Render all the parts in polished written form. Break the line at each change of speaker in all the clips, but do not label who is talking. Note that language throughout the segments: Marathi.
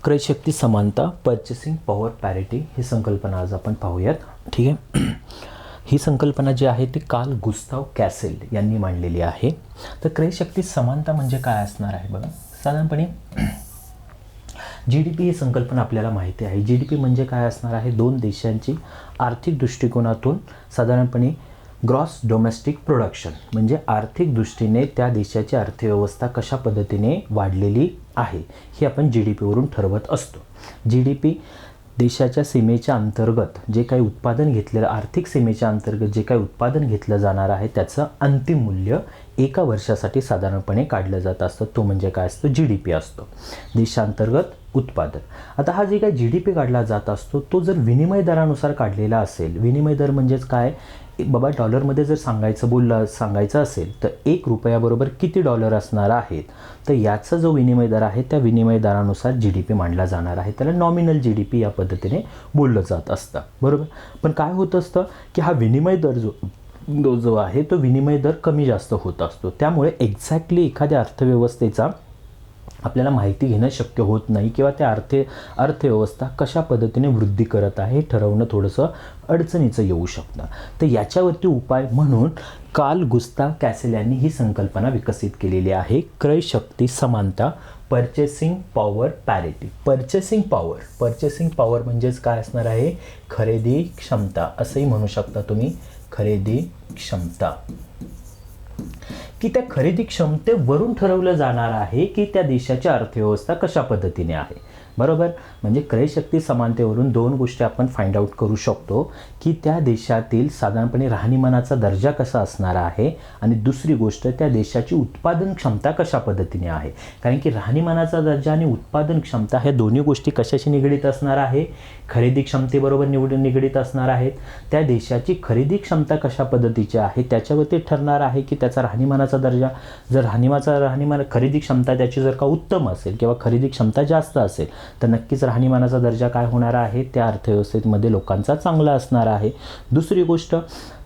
क्रयशक्ती समानता, पर्चेसिंग पॉवर पॅरिटी ही संकल्पना आज आपण पाहूयात. ठीक आहे. ही संकल्पना जी आहे ती कार्ल गुस्ताव कॅसेल यांनी मांडलेली आहे. तर क्रयशक्ती समानता म्हणजे काय असणार आहे बघा. साधारणपणे GDP ही संकल्पना आपल्याला माहिती आहे. GDP म्हणजे काय असणार आहे, दोन देशांची आर्थिक दृष्टिकोनातून साधारणपणे ग्रॉस डोमेस्टिक प्रोडक्शन म्हणजे आर्थिक दृष्टीने त्या देशाची अर्थव्यवस्था कशा पद्धतीने वाढलेली आहे हे आपण GDP वरून ठरवत असतो. GDP देशाच्या सीमेच्या अंतर्गत जे काही उत्पादन घेतलेलं, आर्थिक सीमेच्या अंतर्गत जे काही उत्पादन घेतलं जाणार आहे त्याचं अंतिम मूल्य एका वर्षासाठी साधारणपणे काढलं जात असतं. तो म्हणजे काय असतो, GDP असतो, देशांतर्गत उत्पादन. आता हा जे काही GDP काढला जात असतो तो जर विनिमय दरानुसार काढलेला असेल, विनिमय दर म्हणजेच काय बाबा, डॉलरमध्ये जर सांगायचं असेल तर 1 रुपयाबरोबर किती डॉलर असणार आहेत, तर याचा जो विनिमय दर आहे त्या विनिमय दरानुसार GDP मांडला जाणार आहे. त्याला नॉमिनल GDP या पद्धतीने बोललं जात असतं, बरोबर. पण काय होत असतं की हा विनिमय दर जो आहे तो विनिमय दर कमी जास्त होत असतो. त्यामुळे एक्झॅक्टली एखाद्या अर्थव्यवस्थेचा आपल्याला माहिती घेणं शक्य होत नाही किंवा त्या अर्थव्यवस्था कशा पद्धतीने वृद्धी करत आहे हे ठरवणं थोडंसं अडचणीचं येऊ शकतं. तर याच्यावरती उपाय म्हणून कार्ल गुस्ताव कॅसेल यांनी ही संकल्पना विकसित केलेली आहे, क्रयशक्ती समानता, purchasing power parity. Purchasing power म्हणजेच काय असणार आहे, खरेदी क्षमता असंही म्हणू शकता तुम्ही, खरेदी क्षमता. की त्या खरेदी क्षमतेवरून ठरवलं जाणार आहे की त्या देशाची अर्थव्यवस्था कशा पद्धतीने आहे, बरोबर. म्हणजे क्रयशक्ती समानतेवरून दोन गोष्टी आपण फाइंड आउट करू शकतो की त्या देशातील साधारणपणे राहणीमानाचा दर्जा कसा असणार आहे आणि दुसरी गोष्ट त्या देशाची उत्पादन क्षमता कशा पद्धतीने आहे. कारण की राहणीमानाचा दर्जा आणि उत्पादन क्षमता ह्या दोन्ही गोष्टी कशाशी निगडीत असणार आहे, खरेदी क्षमतेबरोबर निगडीत असणार आहेत. त्या देशाची खरेदी क्षमता कशा पद्धतीची आहे त्याच्यावरती ठरणार आहे की त्याचा राहणीमानाचा दर्जा. जर राहणीमान खरेदी क्षमता त्याची जर का उत्तम असेल किंवा खरेदी क्षमता जास्त असेल तर नक्कीच राहणीमानाचा दर्जा काय होणार आहे, त्या अर्थव्यवस्थेमध्ये लोकांचा चांगला असणार आहे. दुसरी गोष्ट,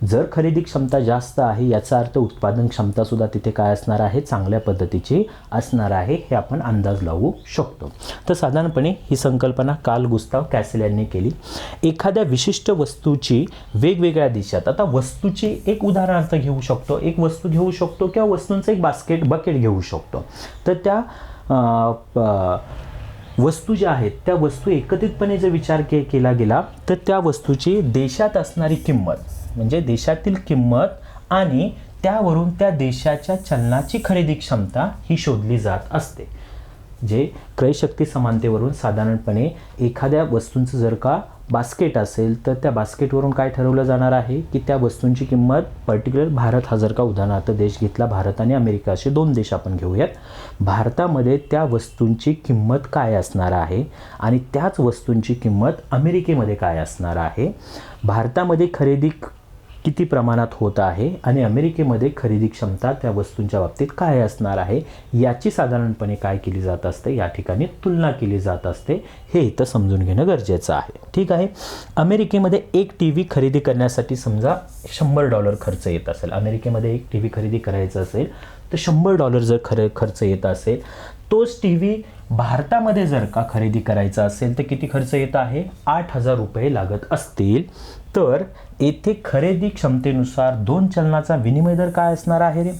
जर खरेदी क्षमता जास्त आहे याचा अर्थ उत्पादन क्षमता सुद्धा तिथे काय असणार आहे, चांगल्या पद्धतीची असणार आहे, हे आपण अंदाज लावू शकतो. तर साधारणपणे ही संकल्पना कार्ल गुस्ताव कॅसेल यांनी केली. एखाद्या विशिष्ट वस्तूची वेगवेगळ्या देशात, आता वस्तूची एक उदाहरणार्थ घेऊ शकतो, एक वस्तू घेऊ शकतो किंवा वस्तूंचं एक बकेट घेऊ शकतो. तर त्या वस्तू ज्या आहेत त्या वस्तू एकत्रितपणे जर विचार केला गेला तर त्या वस्तूची देशात असणारी किंमत म्हणजे देशातील किंमत आणि त्यावरून त्या देशाच्या चलनाची खरेदी क्षमता ही शोधली जात असते. जे क्रयशक्ती समानतेवरून साधारणपणे एखाद्या वस्तूंचं जर का बास्केट असेल तर त्या बास्केटवरून काय ठरवलं जाणार आहे की त्या वस्तूंची किंमत पर्टिक्युलर भारत हा जर का उदाहरणार्थ देश घेतला, भारत आणि अमेरिका असे दोन देश आपण घेऊयात. भारतामध्ये त्या वस्तूंची किंमत काय असणार आहे आणि त्याच वस्तूंची किंमत अमेरिकेमध्ये काय असणार आहे, भारतामध्ये खरेदी किती प्रमाणात होत आहे आणि अमेरिकेमध्ये खरेदी क्षमता त्या वस्तूंच्या बाबतीत काय असणार आहे याची साधारणपणे काय केली जात असते, या ठिकाणी तुलना केली जात असते. हे इथं समजून घेणं गरजेचं आहे. ठीक आहे. अमेरिकेमध्ये एक TV खरेदी करण्यासाठी समजा $100 खर्च येत असेल, अमेरिकेमध्ये एक TV खरेदी करायचं असेल तर $100 जर खर्च येत असेल, तोच TV भारतामध्ये जर का खरेदी करायचा असेल तर किती खर्च येत आहे, ₹8,000 लागत असतील. तर येथे खरेदी क्षमतेनुसार दोन चलनाचा विनिमय दर काय असणार आहे रे,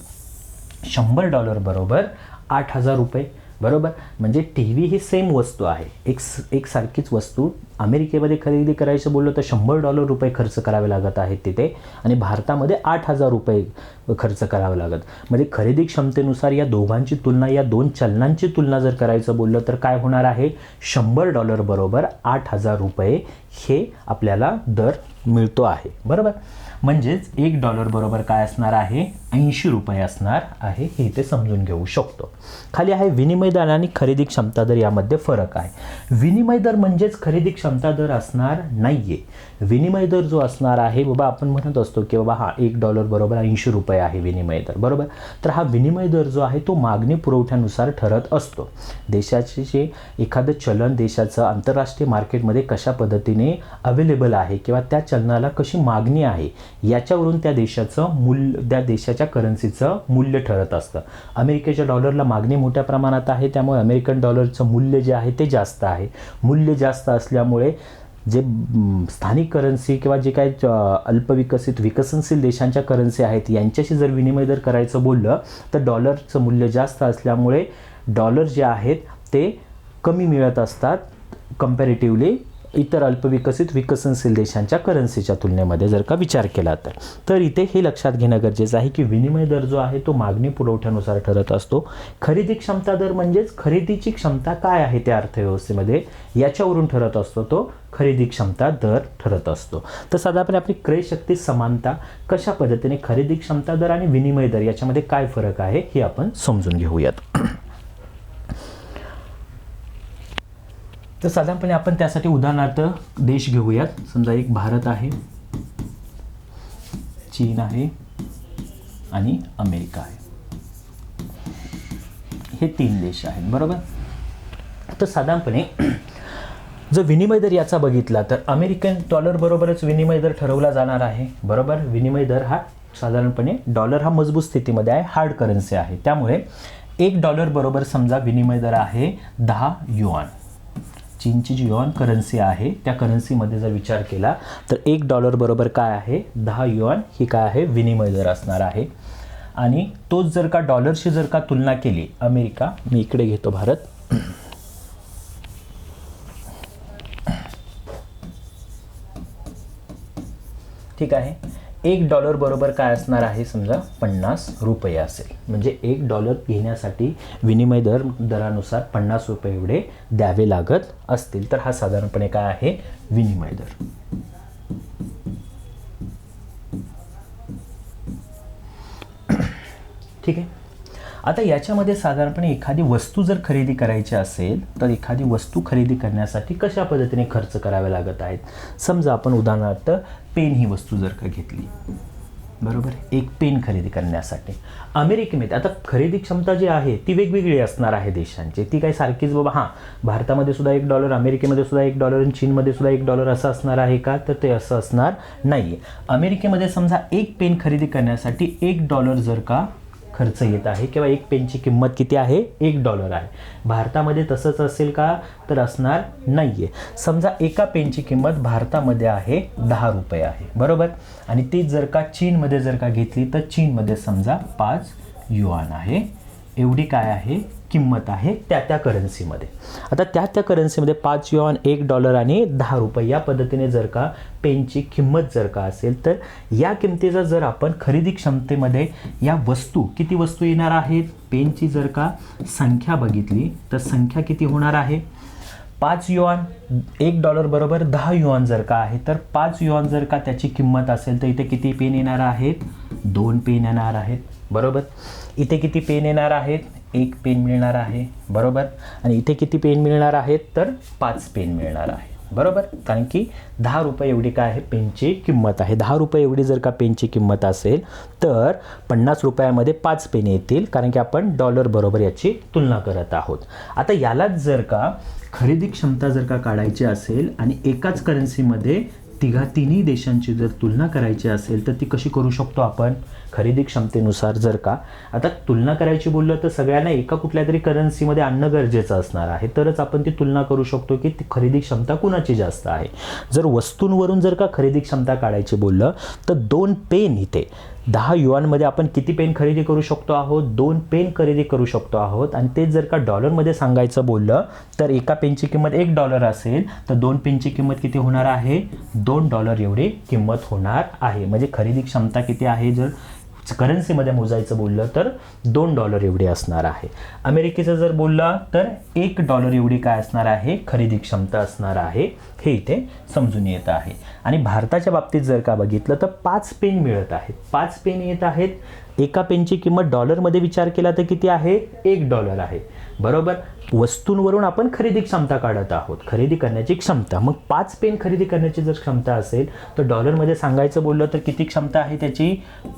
$100 बरोबर ₹8,000, बरोबर. म्हणजे TV ही सेम वस्तू आहे, एक सारखीच वस्तू अमेरिकेमध्ये खरेदी करायचं बोललं तर $100 खर्च करावे लागत आहेत तिथे आणि भारतामध्ये ₹8,000 खर्च करावे लागत. म्हणजे खरेदी क्षमतेनुसार या दोघांची तुलना, या दोन चलनांची तुलना जर करायचं बोललं तर काय होणार आहे, $100 बरोबर ₹8,000 हे आपल्याला दर मिळतो आहे, बरोबर. म्हणजेच $1 बरोबर काय असणार आहे, ₹80 असणार आहे, हे इथे समजून घेऊ शकतो. खाली आहे विनिमय दर आणि खरेदी क्षमता दर, यामध्ये फरक आहे. विनिमय दर म्हणजेच खरेदी क्षमता दर असणार नाहीये. विनिमय दर जो असणार आहे बाबा, आपण म्हणत असतो की बाबा हा $1 बरोबर ₹80 आहे विनिमय दर, बरोबर. तर हा विनिमय दर जो आहे तो मागणी पुरवठ्यानुसार ठरत असतो. देशाचे जे एखादं चलन देशाचं आंतरराष्ट्रीय मार्केटमध्ये कशा पद्धतीने अवेलेबल आहे किंवा त्या चलनाला कशी मागणी आहे याच्यावरून त्या देशाचं मूल्य, त्या देशाची देशाच्या करन्सीचं मूल्य ठरत असतं. अमेरिकेच्या डॉलरला मागणी मोठ्या प्रमाणात आहे, त्यामुळे अमेरिकन डॉलरचं मूल्य जे आहे ते जास्त आहे. मूल्य जास्त असल्यामुळे जे स्थानिक करन्सी किंवा जे काही अल्पविकसित विकसनशील देशांच्या करन्सी आहेत यांच्याशी जर विनिमय दर करायचं बोललं तर डॉलरचं मूल्य जास्त असल्यामुळे डॉलर जे आहेत ते कमी मिळत असतात कंपॅरेटिव्हली इतर अल्पविकसित विकसनशील देशांच्या करन्सीच्या तुलनेमध्ये जर का विचार केला तर इथे हे लक्षात घेणं गरजेचं आहे की विनिमय दर जो आहे तो मागणी पुरवठ्यानुसार ठरत असतो. खरेदी क्षमता दर म्हणजेच खरेदीची क्षमता काय आहे त्या अर्थव्यवस्थेमध्ये याच्यावरून ठरत असतो, तो खरेदी क्षमता दर ठरत असतो. तर साधारणपणे आपली क्रय शक्ती समानता कशा पद्धतीने खरेदी क्षमता दर आणि विनिमय दर याच्यामध्ये काय फरक आहे हे आपण समजून घेऊयात. तर साधारणपणे आपण त्यासाठी उदाहरणार्थ देश घेऊयात. समजा एक भारत आहे, चीन आहे आणि अमेरिका आहे. हे 3 देश आहेत, बरोबर. तर साधारणपणे जर विनिमय दर याचा बघितला तर अमेरिकन डॉलर बरोबरच विनिमय दर ठरवला जाणार आहे, बरोबर. विनिमय दर हा साधारणपणे डॉलर हा मजबूत स्थितीमध्ये आहे, हार्ड करन्सी आहे, त्यामुळे $1 बरोबर समजा विनिमय दर आहे 10 युआन. चीनची जी युआन करन्सी आहे त्या करन्सीमध्ये जर विचार केला तर $1 बरोबर काय आहे 10 युआन ही काय आहे विनिमय दर असणार आहे. आणि तोच जर का डॉलरशी जर का तुलना केली अमेरिका, मी इकडे घेतो भारत, ठीक आहे. $1 बरोबर काय असणार आहे समजा 50 रुपये असेल. म्हणजे $1 घेण्यासाठी विनिमय दरानुसार 50 रुपये एवढे द्यावे लागत असतील. तर हा साधारणपणे काय आहे विनिमय दर. ठीक आहे. आता याच्यामध्ये साधारणपणे एखादी वस्तू जर खरेदी करायची असेल तर एखादी वस्तू खरेदी करण्यासाठी कशा पद्धतीने खर्च करावे लागत आहेत. समजा आपण उदाहरणार्थ पेन ही वस्तू जर का घेतली, बरोबर, एक पेन खरेदी करण्यासाठी अमेरिकेमध्ये आता खरेदी क्षमता जी आहे ती वेगवेगळी असणार आहे देशांची. ती काही सारखीच बाबा हां भारतामध्ये सुद्धा $1, अमेरिकेमध्ये सुद्धा $1 आणि चीनमध्ये सुद्धा $1 असं असणार आहे का, तर ते असं असणार नाही. अमेरिकेमध्ये समजा एक पेन खरेदी करण्यासाठी $1 जर का खर्च येत आहे किंवा एक पेनची किंमत किती आहे $1 आहे. भारतामध्ये तसंच असेल का, तर असणार नाही आहे. समजा एका पेनची किंमत भारतामध्ये आहे 10 रुपये आहे, बरोबर. आणि ती जर का चीनमध्ये जर का घेतली तर चीनमध्ये समजा 5 युआन आहे, एवढी काय आहे किंमत आहे त्या करन्सीमध्ये. आता त्या करन्सीमध्ये 5 युआन, $1 आणि 10 रुपये या पद्धतीने जर का पेनची किंमत जर का असेल तर या किमतीचा जर आपण खरेदी क्षमतेमध्ये या वस्तू किती वस्तू येणार आहेत, पेनची जर का संख्या बघितली तर संख्या किती होणार आहे 5 युआन. $1 बरोबर 10 युआन जर का आहे तर 5 युआन जर का त्याची किंमत असेल तर इथे किती पेन येणार आहेत 2 पेन येणार आहेत, बरोबर. इथे किती पेन येणार आहेत 1 पेन मिळणार आहे, बरोबर. आणि इथे किती पेन मिळणार आहेत तर 5 पेन मिळणार आहे, बरोबर. कारण की 10 रुपये एवढी काय आहे पेनची किंमत आहे. 10 रुपये एवढी जर का पेनची किंमत असेल तर 50 रुपयामध्ये 5 पेन येतील, कारण की आपण डॉलर बरोबर याची तुलना करत आहोत. आता यालाच जर का खरेदी क्षमता जर का काढायची असेल आणि एकाच करन्सीमध्ये तिन्ही देशांची जर तुलना करायची असेल तर ती कशी करू शकतो आपण खरेदी क्षमतेनुसार. जर का आता तुलना करायची बोललं तर सगळ्यांना एका कुठल्या तरी करन्सीमध्ये आणणं गरजेचं असणार आहे, तरच आपण ती तुलना करू शकतो की ती खरेदी क्षमता कुणाची जास्त आहे. जर वस्तूंवरून जर का खरेदी क्षमता काढायची बोललं तर 2 पेन इथे 10 युआनमध्ये आपण किती पेन खरेदी करू शकतो आहोत 2 पेन खरेदी करू शकतो आहोत. आणि ते जर का डॉलरमध्ये सांगायचं बोललं तर एका पेनची किंमत $1 असेल तर 2 पेनची किंमत किती होणार आहे $2 एवढी किंमत होणार आहे. म्हणजे खरेदी क्षमता किती आहे जर करन्सीमध्ये मोजायचं बोललं तर $2 एवढी असणार आहे. अमेरिकेचं जर बोलला तर $1 एवढी काय असणार आहे खरेदी क्षमता असणार आहे, हे इथे समजून येत आहे. आणि भारताच्या बाबतीत जर का बघितलं तर 5 पेन मिळत आहेत, 5 पेन येत आहेत. एका पेनची किंमत डॉलरमध्ये विचार केला तर किती आहे $1 आहे, बरोबर. वस्तूंवरून आपण खरेदी क्षमता काढत आहोत, खरेदी करण्याची क्षमता. मग 5 पेन खरेदी करण्याची जर क्षमता असेल तर डॉलरमध्ये सांगायचं बोललं तर किती क्षमता आहे त्याची?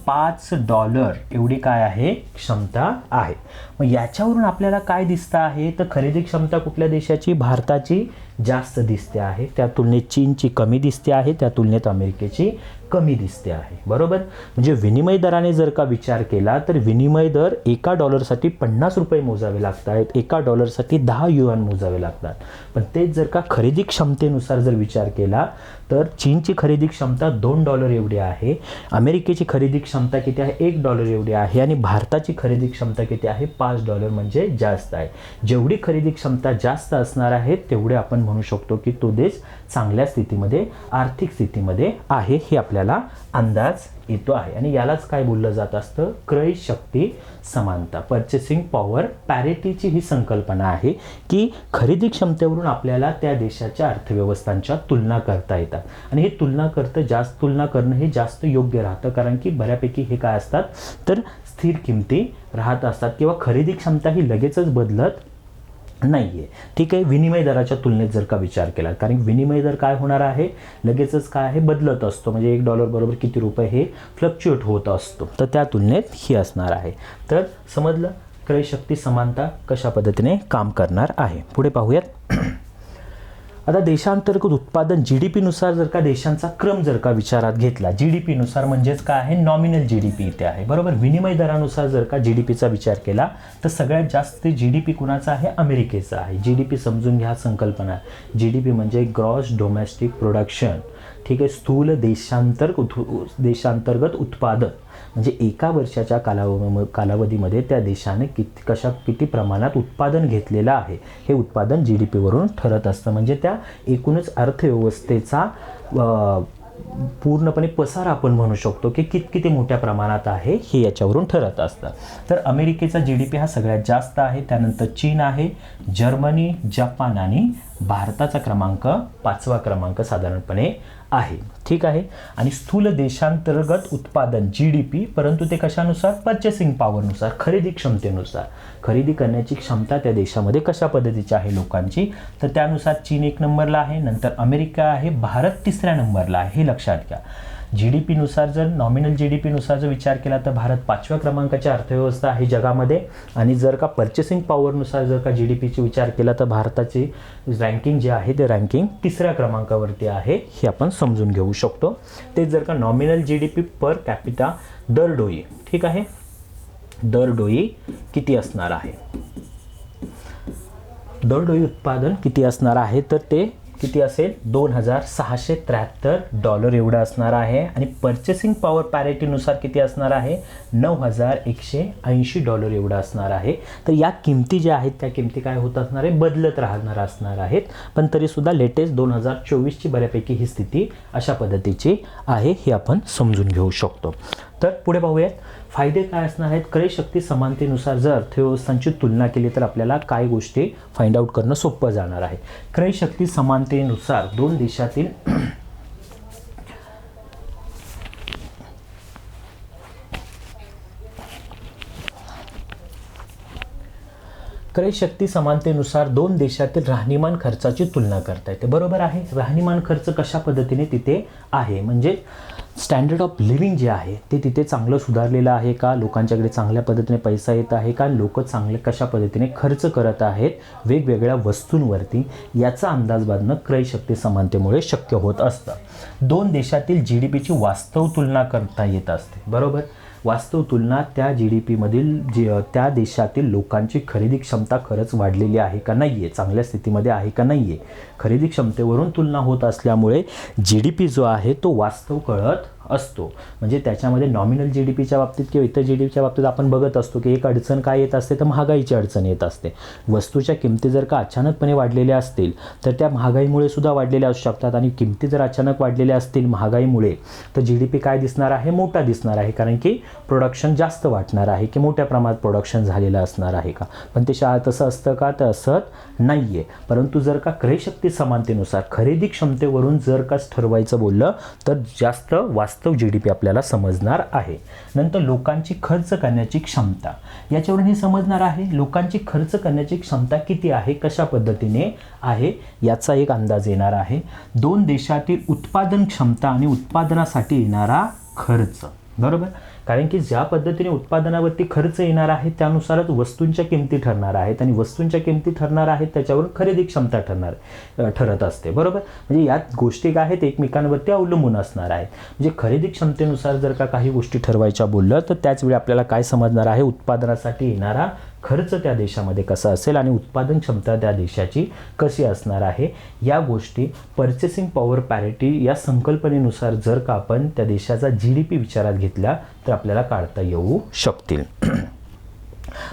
$5 एवढी काय आहे? क्षमता आहे. मग याच्यावरून आपल्याला काय दिसतं आहे तर खरेदी क्षमता कुठल्या देशाची? भारताची जास्त दिसते आहे, त्या तुलनेत चीनची कमी दिसते आहे, त्या तुलनेत अमेरिकेची कमी दिसते आहे. बरोबर. म्हणजे विनिमय दराने जर का विचार केला तर विनिमय दर एका डॉलरसाठी $50 मोजावे लागत आहेत, एका डॉलरसाठी 10 युआन मोजावे लागतात. पण तेच जर का खरेदी क्षमतेनुसार जर विचार केला तर चीनची खरेदी क्षमता $2 एवढी आहे, अमेरिकेची खरेदी क्षमता किती आहे? $1 एवढी आहे आणि भारताची खरेदी क्षमता किती आहे? $5 म्हणजे जास्त आहे. जेवढी खरेदी क्षमता जास्त असणार आहे तेवढे आपण म्हणू शकतो की तो देश चांगल्या स्थितीमध्ये, आर्थिक स्थितीमध्ये आहे, हे आपल्याला अंदाज येतो आहे. आणि यालाच काय बोललं जात असतं? क्रय शक्ती समानता, पर्चेसिंग पॉवर पॅरिटीची ही संकल्पना आहे की खरेदी क्षमतेवरून आपल्याला त्या देशाच्या अर्थव्यवस्थांच्या तुलना करता येतात. आणि हे तुलना करणं हे जास्त योग्य राहतं, कारण की बऱ्यापैकी हे काय असतात तर स्थिर किमती राहत असतात किंवा खरेदी क्षमता ही लगेचच बदलत नाही आहे. ठीक आहे. विनिमय दराच्या तुलनेत जर का विचार केला, कारण विनिमय दर काय होणार आहे? लगेचच काय आहे? बदलत असतो. म्हणजे $1 बरोबर किती रुपये हे फ्लक्च्युएट होत असतो. तर त्या तुलनेत ही असणार आहे. तर समजलं क्रय शक्ती समानता कशा पद्धतीने काम करणार आहे. पुढे पाहूयात. आता देशांतर्गत उत्पादन GDP नुसार जर का देशांचा क्रम जर का विचारात घेतला, GDP नुसार म्हणजेच काय आहे? नॉमिनल GDP इथे आहे. बरोबर. विनिमय दरानुसार जर का GDPचा विचार केला तर सगळ्यात जास्त GDP कुणाचा आहे? अमेरिकेचा आहे. GDP समजून घ्या संकल्पना. GDP म्हणजे ग्रॉस डोमेस्टिक प्रोडक्शन. ठीक आहे. स्थूल देशांतर्गत उत्पादन म्हणजे एका वर्षाच्या कालावधीमध्ये त्या देशाने किती प्रमाणात उत्पादन घेतलेलं आहे हे उत्पादन GDP वरून ठरत असतं. म्हणजे त्या एकूणच अर्थव्यवस्थेचा पूर्णपणे पसार आपण म्हणू शकतो की किती मोठ्या प्रमाणात आहे हे याच्यावरून ठरत असतं. तर अमेरिकेचा GDP हा सगळ्यात जास्त आहे, त्यानंतर चीन आहे, जर्मनी, जपान आणि भारताचा क्रमांक 5वा क्रमांक साधारणपणे आहे. ठीक आहे. आणि स्थूल देशांतर्गत उत्पादन GDP, परंतु ते कशानुसार? पर्चेसिंग पॉवरनुसार, खरेदी क्षमतेनुसार. खरेदी करण्याची क्षमता त्या देशामध्ये कशा पद्धतीची आहे लोकांची, तर त्यानुसार चीन 1 नंबरला आहे, नंतर अमेरिका आहे, भारत 3ऱ्या नंबरला आहे. हे लक्षात घ्या. GDP नुसार जर नॉमिनल GDP नुसार जर विचार केला तर भारत 5व्या क्रमांकाची अर्थव्यवस्था आहे जगामध्ये. आणि जर का पर्चेसिंग पॉवरनुसार जर का GDPची विचार केला तर भारताची रँकिंग जे आहे ते रँकिंग 3ऱ्या क्रमांकावरती आहे, हे आपण समजून घेऊ शकतो. ते जर का नॉमिनल GDP पर कॅपिटा दरडोई, ठीक आहे, दरडोई किती असणार आहे? दरडोई उत्पादन किती असणार आहे तर ते किती असेल? $2,673 एवढं असणार आहे. आणि पर्चेसिंग पॉवर पॅरिटीनुसार किती असणार आहे? $9,180 एवढं असणार आहे. तर या किमती ज्या आहेत त्या किमती काय होत असणार आहे? बदलत राहणार असणार आहेत. पण तरीसुद्धा लेटेस्ट 2024ची बऱ्यापैकी ही स्थिती अशा पद्धतीची आहे, हे आपण समजून घेऊ शकतो. तर पुढे पाहूयात. फायदे काय असणार आहेत? क्रय शक्ती समानतेनुसार जर अर्थव्यवस्थांची तुलना केली तर आपल्याला काय गोष्टी फाइंड आउट करणं सोपं जाणार आहे. क्रय शक्ती समानतेनुसार दोन देशातील क्रय शक्ती समानतेनुसार दोन देशातील राहणीमान खर्चाची तुलना करता येते. बरोबर आहे. राहणीमान खर्च कशा पद्धतीने तिथे आहे, म्हणजे स्टँडर्ड ऑफ लिव्हिंग जे आहे ते तिथे चांगलं सुधारलेलं आहे का, लोकांच्याकडे चांगल्या पद्धतीने पैसा येत आहे का, लोक चांगले कशा पद्धतीने खर्च करत आहेत वेगवेगळ्या वस्तूंवरती, याचा अंदाज बांधणं क्रय शक्ती समानतेमुळे शक्य होत असतं. दोन देशातील GDPची वास्तव तुलना करता येत असते. बरोबर. वास्तव तुलना त्या GDP मधील त्या देशातील लोकांची खरेदी क्षमता खरंच वाढलेली आहे का नाही आहे, चांगल्या स्थितीमध्ये आहे का नाही आहे, खरेदी क्षमतेवरून तुलना होत असल्यामुळे GDP जो आहे तो वास्तव कळत असतो. म्हणजे त्याच्यामध्ये नॉमिनल GDPच्या बाबतीत किंवा इतर GDPच्या बाबतीत आपण बघत असतो की एक अडचण काय येत असते तर महागाईची अडचण येत असते. वस्तूच्या किमती जर का अचानकपणे वाढलेल्या असतील तर त्या महागाईमुळे सुद्धा वाढलेल्या असू शकतात. आणि किमती जर अचानक वाढलेल्या असतील महागाईमुळे तर GDP काय दिसणार आहे? मोठा दिसणार आहे, कारण की प्रोडक्शन जास्त वाटणार आहे की मोठ्या प्रमाणात प्रोडक्शन झालेलं असणार आहे का. पण ते तसं असतं का? तर असं नाही आहे. परंतु जर का क्रयशक्ती समानतेनुसार खरेदी क्षमतेवरून जर का ठरवायचं बोललं तर जास्त वास्तव वास्तव GDP आपल्याला समजणार आहे. नंतर लोकांची खर्च करण्याची क्षमता, याच्यावरून हे समजणार आहे लोकांची खर्च करण्याची क्षमता किती आहे, कशा पद्धतीने आहे याचा एक अंदाज येणार आहे. दोन देशातील उत्पादन क्षमता आणि उत्पादनासाठी येणारा खर्च, बरोबर. कारण की ज्या पद्धतीने उत्पादनावरती खर्च येणार आहे त्यानुसारच वस्तूंच्या किमती ठरणार आहेत आणि वस्तूंच्या किमती ठरणार आहेत त्याच्यावर खरेदी क्षमता ठरत असते, बरोबर. म्हणजे यात गोष्टी काय आहेत एकमेकांवरती अवलंबून असणार आहेत. म्हणजे खरेदी क्षमतेनुसार जर का काही गोष्टी ठरवायच्या बोललं तर त्याच वेळी आपल्याला काय समजणार आहे, उत्पादनासाठी येणारा खर्च त्या देशामध्ये कसा असेल आणि उत्पादन क्षमता त्या देशाची कशी असणार आहे. या गोष्टी पर्चेसिंग पॉवर पॅरिटी या संकल्पनेनुसार जर का आपण त्या देशाचा GDP विचारात घेतला तर आपल्याला काढता येऊ शकतील.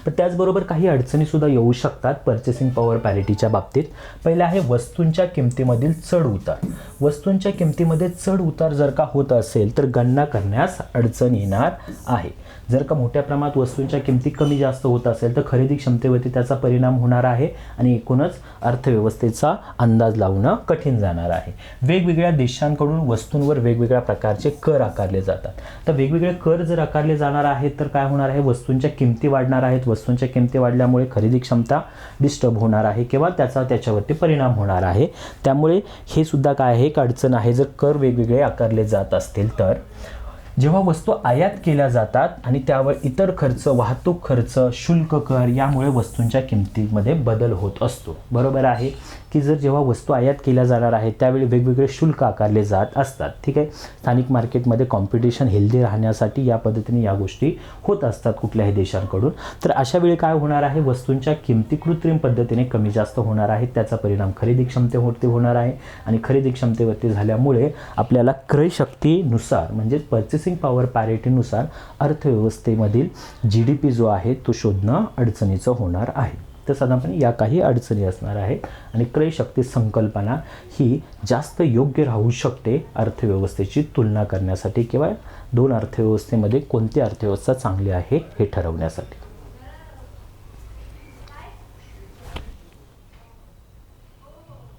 पण त्याचबरोबर काही अडचणीसुद्धा येऊ शकतात पर्चेसिंग पॉवर पॅरिटीच्या बाबतीत. पहिलं आहे वस्तूंच्या किमतीमधील चढ उतार. वस्तूंच्या किमतीमध्ये चढ उतार जर का होत असेल तर गणना करण्यास अडचण येणार आहे. जर का मोठ्या प्रमाणात वस्तूंच्या किमती कमी जास्त होत असेल तर खरेदी क्षमतेवरती त्याचा परिणाम होणार आहे आणि एकूणच अर्थव्यवस्थेचा अंदाज लावणं कठीण जाणार आहे. वेगवेगळ्या देशांकडून वस्तूंवर वेगवेगळ्या प्रकारचे कर आकारले जातात. तर वेगवेगळे कर जर आकारले जाणार आहेत तर काय होणार आहे, वस्तूंच्या किमती वाढणार आहेत. वस्तूंच्या किमती वाढल्यामुळे खरेदी क्षमता डिस्टर्ब होणार आहे किंवा त्याच्यावरती परिणाम होणार आहे. त्यामुळे हे सुद्धा काय आहे, एक अडचण आहे. जर कर वेगवेगळे आकारले जात असतील तर जेव्हा वस्तू आयात केल्या जातात आणि त्यावर इतर खर्च, वाहतूक खर्च, शुल्क कर यामुळे वस्तूंच्या किमतीमध्ये बदल होत असतो, बरोबर आहे. की जर जेव्हा वस्तू आयात केल्या जाणार आहेत त्यावेळी वेगवेगळे शुल्क आकारले जात असतात, ठीक आहे. स्थानिक मार्केटमध्ये कॉम्पिटिशन हेल्दी राहण्यासाठी या पद्धतीने या गोष्टी होत असतात कुठल्याही देशांकडून. तर अशा वेळी काय होणार आहे, वस्तूंच्या किमती कृत्रिम पद्धतीने कमी जास्त होणार आहेत. त्याचा परिणाम खरेदी क्षमतेवरती होणार आहे आणि खरेदी क्षमतेवरती झाल्यामुळे आपल्याला क्रयशक्तीनुसार म्हणजे पर्चेसिंग पॉवर पॅरिटीनुसार अर्थव्यवस्थेमधील GDP जो आहे तो शोधणं अडचणीचं होणार आहे. तर साधारणपणे या काही अडचणी असणार आहेत आणि क्रयशक्ती संकल्पना ही जास्त योग्य राहू शकते अर्थव्यवस्थेची तुलना करण्यासाठी किंवा दोन अर्थव्यवस्थेमध्ये कोणती अर्थव्यवस्था चांगली आहे हे ठरवण्यासाठी.